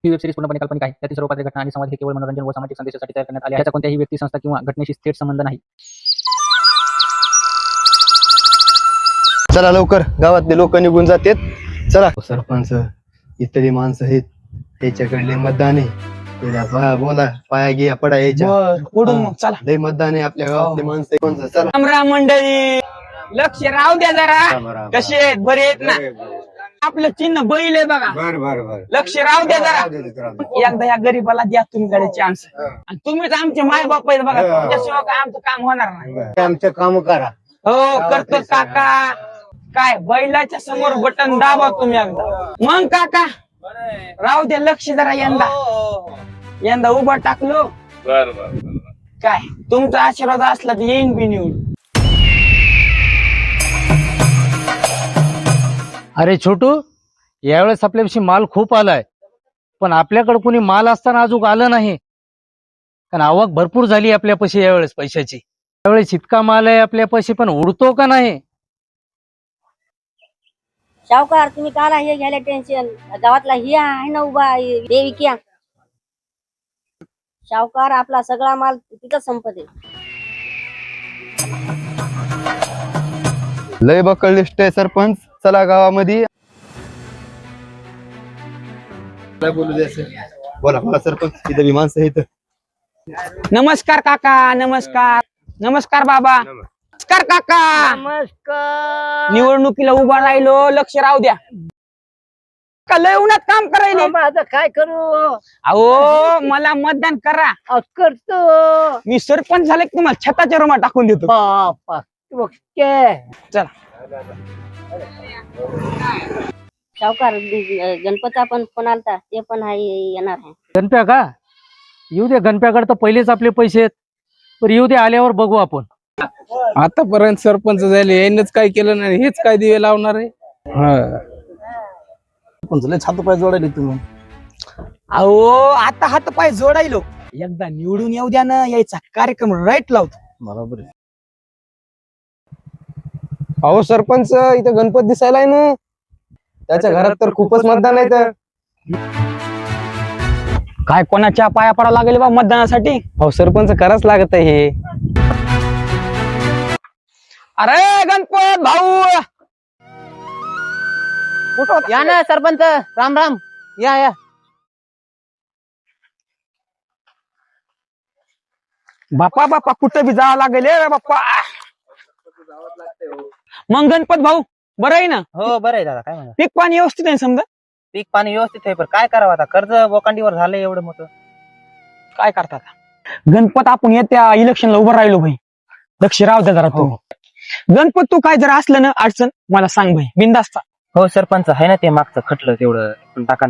ही web series पूर्णपणे काल्पनिक आहे. त्यातील सर्व पात्रे, घटना आणि संवाद हे केवळ मनोरंजन व सामाजिक संदेशासाठी तयार करण्यात आले आहे. त्याचा कोणत्याही व्यक्ती, संस्था किंवा घटनेशी थेट संबंध नाही. चला लवकर, गावातले लोक निघून जातात. चला सरपंच इतरी माणसं आहेत, त्याच्याकडले मतदान आहे. त्याला बोला, पाया घ्या, पडा यायच्या उडून मग चला. लय मतदान आहे आपल्या गावातले माणसं. कोणचं? चला रामराम मंडळी, लक्ष राहू द्या जरा. कसे आहेत? बरे आहेत ना? आपलं चिन्ह बैल आहे बघा. बर लक्ष राहू द्या जरा. एकदा या गरीबाला द्या तुम्ही कडे चान्स. आणि तुम्हीच आमचे माय बाप आहेत बघा. तुमच्याशिवाय काय आमचं काम होणार नाही. आमचं काम करा. हो करतो काका. काय बैलाच्या समोर बटन दाबा तुम्ही एकदा. मग काका राहू द्या लक्ष जरा. यंदा उभा टाकलो. काय तुमचा आशीर्वाद असला तर येईन बी निवडून. अरे छोटू, यावेळेस आपल्यापाशी माल खूप आलाय, पण आपल्याकडे कोणी माल असताना अजून आलं नाही. कारण आवक भरपूर झाली आपल्यापाशी यावेळेस पैशाची. यावेळेस इतका माल आहे आपल्यापाशी, पण उडतो का नाही? सावकार तुम्ही काला हे घ्यायला टेन्शन. गावातला ही आहे ना उभा देवी क्या सावकार, आपला सगळा माल तिथं संपते. लय बकळ लिस्ट आहे सरपंच. चला गावामध्ये बोलू द्यायचं. बोला बोला सरपंच, इथं बी माणसं आहेत. नमस्कार काका. नमस्कार. नमस्कार बाबा. नमस्कार काका. नमस्कार. निवडणुकीला उभा राहिलो. लक्ष राहू द्या. का लय उन्हात काम करायले? माझं काय करू? अहो मला मतदान करा. करतो. मी सरपंच झाले की तुम्हाला छताच्या रूमात टाकून देतो. बापा चला. सावकार गणपती पण फोन आलता, ते पण आहे येणार आहे. गणप्या का? येऊ दे. गणप्याकडे तर पहिलेच आपले पैसे आहेत, पण येऊ दे, आल्यावर बघू आपण. आतापर्यंत सरपंच झाले, यांनीच काय केलं नाही, हेच काय दिवे लावणार आहे. छात पाय जोडायला तुम्ही. अहो आता हात पाय जोडायलो. एकदा निवडून येऊ द्या ना, यायचा कार्यक्रम राईट लावतो. बरोबर आहे. अहो सरपंच, इथं गणपत दिसायला आहे ना, त्याच्या घरात तर खूपच मतदान आहे. तर काय कोणाच्या पाया पडा लागेल बा मतदानासाठी? अहो सरपंच कराच लागत आहे हे. अरे गणपत भाऊ, कुठं होता? या ना सरपंच. राम राम. या या. बापा बापा कुठं बी जावं लागेल रे बाप्पा. मग गणपत भाऊ बरं आहे ना? हो बरं आहे दादा. काय म्हणा? पीक पाणी व्यवस्थित आहे समजा? पीक पाणी व्यवस्थित आहे, पण काय करावं आता, कर्ज बोकांडीवर झालंय एवढं मोठं. काय करतात गणपत? आपण येत्या इलेक्शनला उभं राहिलो भाई. लक्ष राहू द्या जरा तू. गणपत तू काय जर असलं ना अडचण मला सांग भाई, बिंदास्ता. हो सरपंच, आहे ना ते मागचं खटलं तेवढं टाका.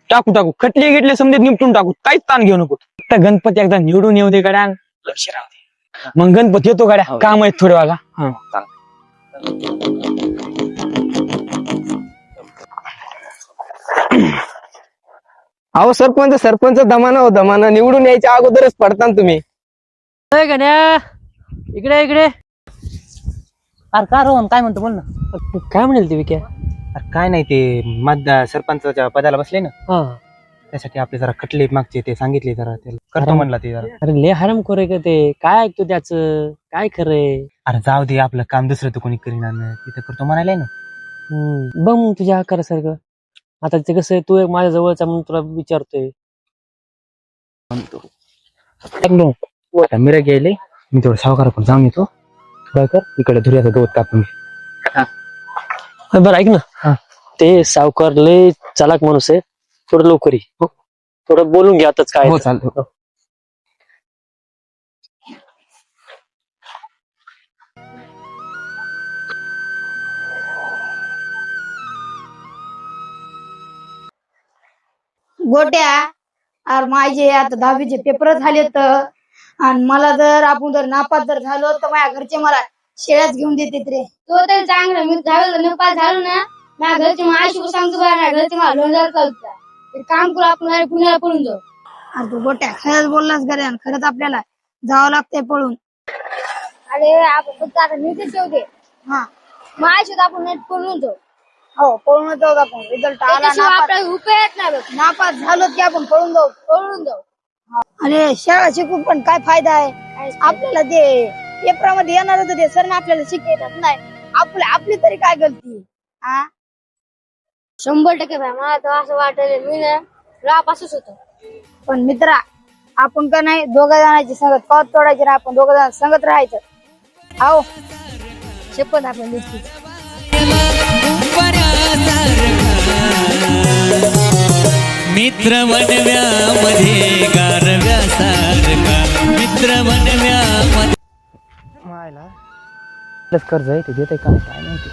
टाकू खटले गिटले समजेत निपटून टाकू. काहीच ताण घेऊ नको. फक्त गणपती एकदा निवडून येऊ दे गड्या. लक्ष राहू दे. मग गणपती येतो गड्या. काम आहेत थोडे वागा. अहो सरपंच दमाना हो दमाना, निवडून यायच्या अगोदरच पडता तुम्ही. गण्या, इकडे इकडे. अरे का रोहन, काय म्हणतो बोल ना. काय म्हणेल ते विक्या? अरे काय नाही, ते सरपंचाच्या पदाला बसले ना, त्यासाठी आपले जरा खटले मागचे ते सांगितले, जरा ते करतो म्हणला ते जरा. अरे लय हराम खोरे का ते? काय ऐकतो त्याच? काय खरंय? अरे जाऊ दे, आपलं काम दुसरं तर कोणी करीणार नाही, तिथं करतो म्हणायला ना. बघ मग तुझ्या आकारासारखं. आता ते कसं आहे, तू एक माझ्या जवळचा म्हणून तुला विचारतोय. आता मिरा गेले, मी तेवढं सावकार पण जाऊन येतो. काय कर, इकडे धुऱ्याचा गवत कापून घे. बरं ऐक ना, ते सावकार लय चालाक माणूस आहे, थोडं लवकर ये. थोडं बोलून घ्या आताच काय. हो चालतो. गोट्या, अरे माझे आता 10वीचे पेपर झाले तर, आणि मला जर आपण जर नापास जर झालो तर माझ्या घरचे मला शेळ्याच घेऊन देतात रे. तो तर चांगला, मी 10वीला नापास झालो ना, माझ्या घरचे मला आशी सांगतो बा, माझ्या घरचे मला लोणजार चालतं. काम करू आपण, पुण्याला पळून जाऊ. अरे तू गोट्या खरंच बोललास घरी, आणि खरंच आपल्याला जावं लागतंय पळून. अरे आपण फक्त आता नीटच येऊ दे. हा मग आयुष्यात आपण नीट पळून जाऊ. हो पळून जाऊ आपण. रिझल्ट आला आपल्याला उपयोग नाही बघ. नापास झालो की आपण पळून जाऊ. अरे शाळा शिकून पण काय फायदा आहे. आपल्याला ते पेपरामध्ये येणार होतं ते सर आपल्याला शिकवतात नाही. आपली तरी काय गलती. 100% भाई मला तर असं वाटलं मी ना नापासच होतो. पण मित्रा आपण का नाही दोघा जणांची संगत कवत तोडायची ना. आपण दोघं जण संगत राहायचं. आओ शपथ आपण दिसतीच. मित्र बनव्यामध्ये गारव्यासारखा मित्र बनव्यामध्ये कर्ज आहे ते देते का काय माहिती.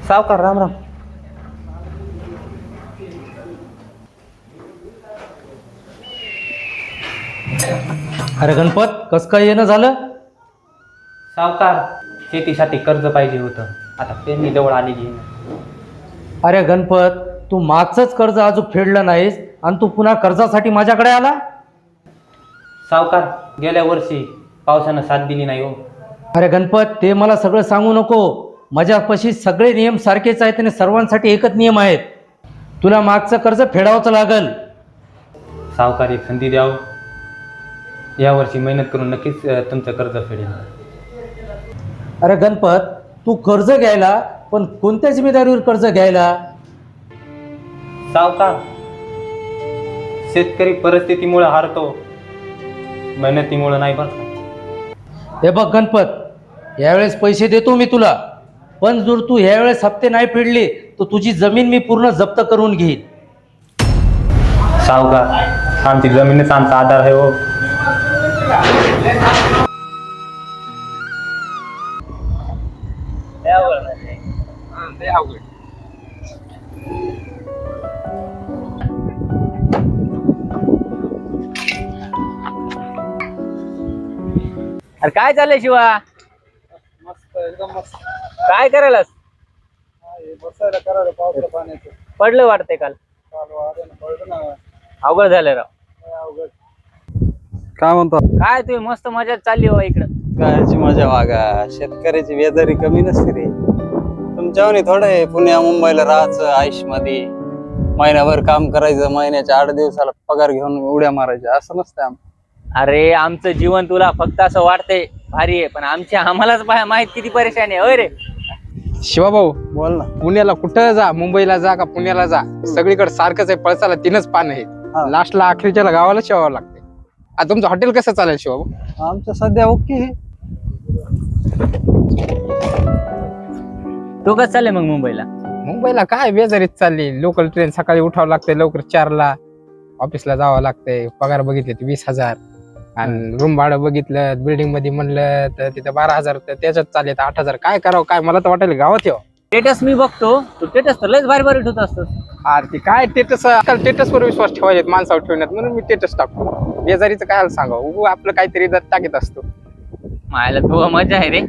सावकार राम राम. अरे गणपत कस काय येणं झालं? सावकार शेतीसाठी कर्ज पाहिजे होतं. आता पेरणी जवळ आलेली आहे. अरे गणपत तू मागचंच कर्ज अजून फेडलं नाहीस आणि तू पुन्हा कर्जासाठी माझ्याकडे आला? सावकार गेल्या वर्षी पावसानं साथ दिली नाही हो. अरे गणपत ते मला सगळं सांगू नको. माझ्यापाशी सगळे नियम सारखेच आहेत आणि सर्वांसाठी एकच नियम आहेत. तुला मागचं कर्ज फेडावंच लागल. सावकार एक संधी द्यावं. यावर्षी मेहनत करून नक्कीच तुमचं कर्ज फेडेल. अरे गणपत तू कर्ज घ्यायला पण कोणत्या जिम्मेदारीवर कर्ज घ्यायला? सावकार शेतकरी परिस्थितीमुळे हारतो, मेहनतीमुळे नाही बरं. हे बघ गणपत यावेळेस पैसे देतो मी तुला, पण जर तू यावेळेस हप्ते नाही फेडले तर तुझी जमीन मी पूर्ण जप्त करून घेईन. सावकार आमची जमीनच आमचा आधार आहे हो. अरे काय चाललंय शिवा? काय करायलास? पडलं वाटतंय काल. अवघड झालं राव. काय म्हणतो? काय तुम्ही मस्त मजा चालली हो इकडं. कायची मजा वागा. शेतकऱ्याची बेजारी कमी नसते रे. तुमच्यावर थोडं आहे पुण्या मुंबईला राहायचं आयुष मध्ये, महिनाभर काम करायचं, महिन्याच्या 8 दिवसाला पगार घेऊन उड्या मारायच्या, असं नसतं. अरे आमचं जीवन तुला फक्त असं वाटतंय भारी आहे, पण आम्हालाच माहित किती परेशानी आहे. रे शिवाभाऊ बोल ना. पुण्याला कुठं जा, मुंबईला जा का पुण्याला जा, सगळीकडे सारखंच आहे. पळसाला 3च पान आहे. लास्टला अखेरच्याला गावाला शेवावं लागते. आता तुमचं हॉटेल कसं चालेल शिवाभाऊ? आमचं सध्या ओके. तू कसं चाललंय मग मुंबईला? मुंबईला काय बेजारीत चालली. लोकल ट्रेन सकाळी उठावं लागते लवकर 4ला, ऑफिसला जावं लागतंय. पगार बघितले 20,000 आणि रूम भाडं बघितलं बिल्डिंग मध्ये म्हणलं तर तिथं 12,000, तर त्याच्यात चालले 8,000. काय करावं काय, मला तर वाटेल गावात येऊ. स्टेटस मी बघतो, तू स्टेटस तर लयच भारी भारी ठेवत असतो. ते काय स्टेटस, स्टेटस वर विश्वास ठेवायचे माणसावर ठेवण्यात, म्हणून मी स्टेटस टाकतो. बेजारीचं काय सांगावं, आपलं काहीतरी टाकीत असतो. मायला तू मजा आहे रे.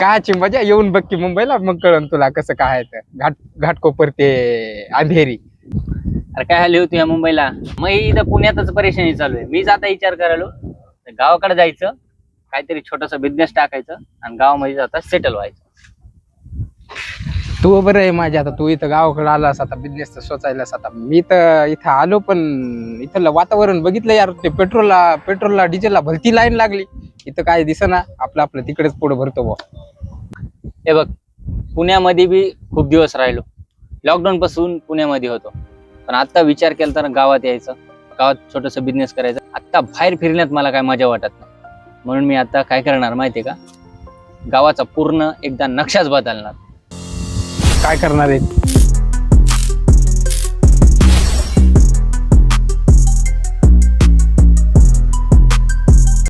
कायची मजा, येऊन बघ की मुंबईला, मग कळण तुला कसं काय आहे. घाटकोपर ते अंधेरी. अरे काय आली होती या मुंबईला? मग इथं पुण्यातच परेशानी चालू आहे. मीच आता विचार करायलो गावाकडे जायचं, काहीतरी छोटासा बिझनेस टाकायचं आणि गावामध्ये जाता सेटल व्हायचं. तू बरं आहे माझ्या. आता तू इथं गावाकडे आलास, आता बिझनेस सोचायलास. आता मी तर इथं आलो, पण इथलं वातावरण बघितलं यार. ते पेट्रोलला डिझेलला भलती लाईन लागली. इथं काय दिसना, आपलं तिकडेच पुढे भरतो बा. हे बघ, पुण्यामध्ये बी खूप दिवस राहिलो. लॉकडाऊन पासून पुण्यामध्ये होतो, पण आता विचार केला तर गावात यायचं, गावात छोटस बिझनेस करायचं. आता बाहेर फिरण्यात मला काय मजा वाटत नाही. म्हणून मी आता काय करणार माहितीये का, गावाचा पूर्ण एकदा नक्षाच बदलणार. काय करणार आहे?